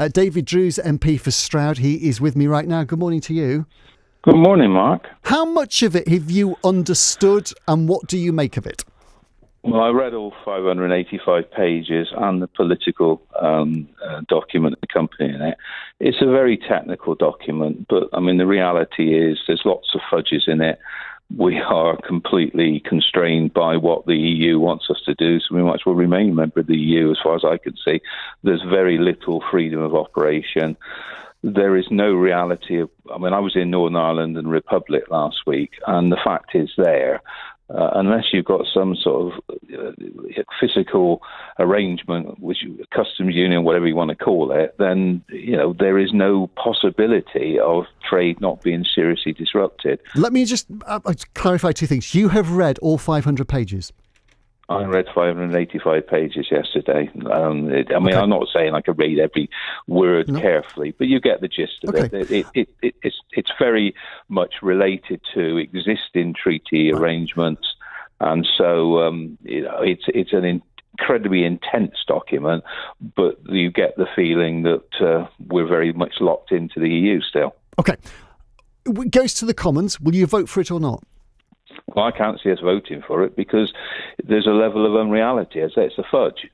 David Drew's MP for Stroud. He is with me right now. Good morning to you. Good morning, Mark. How much of it have you understood and what do you make of it? Well, I read all 585 pages and the political document accompanying it. It's a very technical document, but I mean, the reality is there's lots of fudges in it. We are completely constrained by what the EU wants us to do, so we might as well remain a member of the EU as far as I can see. There's very little freedom of operation. There is no reality of, I mean, I was in Northern Ireland and Republic last week, and the fact is there, unless you've got some sort of physical arrangement, which customs union, whatever you want to call it, then, there is no possibility of trade not being seriously disrupted. Let me just clarify two things. You have read all 500 pages. I read 585 pages yesterday. I'm not saying I could read every word carefully, but you get the gist of it. It's very much related to existing treaty arrangements, and so it's an incredibly intense document. But you get the feeling that we're very much locked into the EU still. Okay, it goes to the Commons. Will you vote for it or not? Well, I can't see us voting for it because there's a level of unreality. As I say, it's a fudge.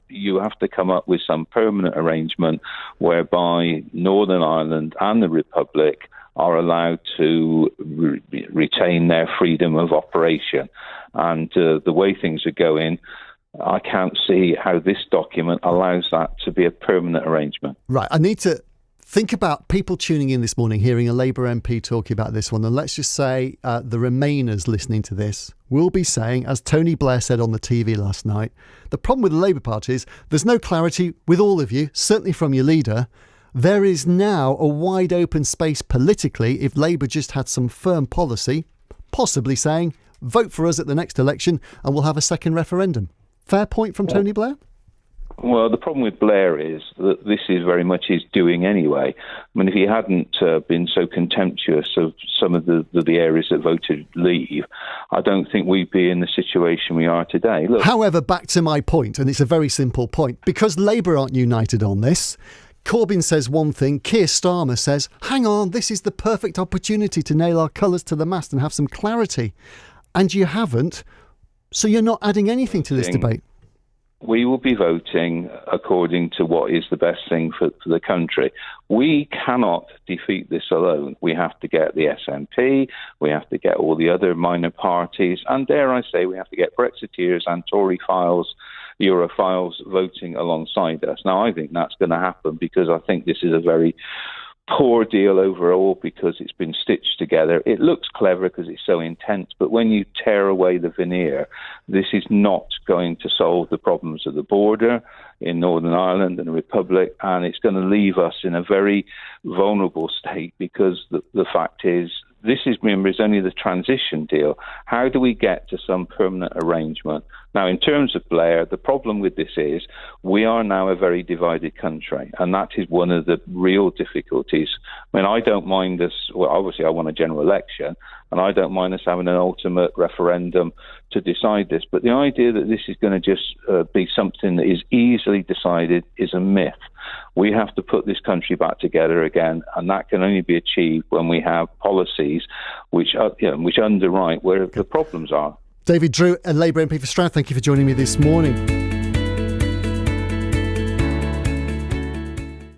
You have to come up with some permanent arrangement whereby Northern Ireland and the Republic are allowed to retain their freedom of operation. And the way things are going, I can't see how this document allows that to be a permanent arrangement. Right. I need to think about people tuning in this morning, hearing a Labour MP talking about this one. And let's just say the Remainers listening to this will be saying, as Tony Blair said on the TV last night, the problem with the Labour Party is there's no clarity with all of you, certainly from your leader. There is now a wide open space politically if Labour just had some firm policy, possibly saying, vote for us at the next election and we'll have a second referendum. Fair point from Tony Blair? Well, the problem with Blair is that this is very much his doing anyway. I mean, if he hadn't been so contemptuous of some of the areas that voted leave, I don't think we'd be in the situation we are today. Look. However, back to my point, and it's a very simple point, because Labour aren't united on this, Corbyn says one thing, Keir Starmer says, hang on, this is the perfect opportunity to nail our colours to the mast and have some clarity. And you haven't, so you're not adding anything to this debate. We will be voting according to what is the best thing for the country. We cannot defeat this alone. We have to get the SNP, we have to get all the other minor parties, and dare I say, we have to get Brexiteers and Tory files, Europhiles voting alongside us. Now, I think that's going to happen because I think this is a very poor deal overall because it's been stitched together. It looks clever because it's so intense, but when you tear away the veneer, this is not going to solve the problems of the border in Northern Ireland and the Republic, and it's going to leave us in a very vulnerable state because the fact is, this is, remember, is only the transition deal. How do we get to some permanent arrangement? Now, in terms of Blair, the problem with this is we are now a very divided country, and that is one of the real difficulties. I mean, I don't mind us, well, obviously I want a general election, and I don't mind us having an ultimate referendum to decide this, but the idea that this is going to just be something that is easily decided is a myth. We have to put this country back together again, and that can only be achieved when we have policies which underwrite where the problems are. David Drew, a Labour MP for Stroud, thank you for joining me this morning.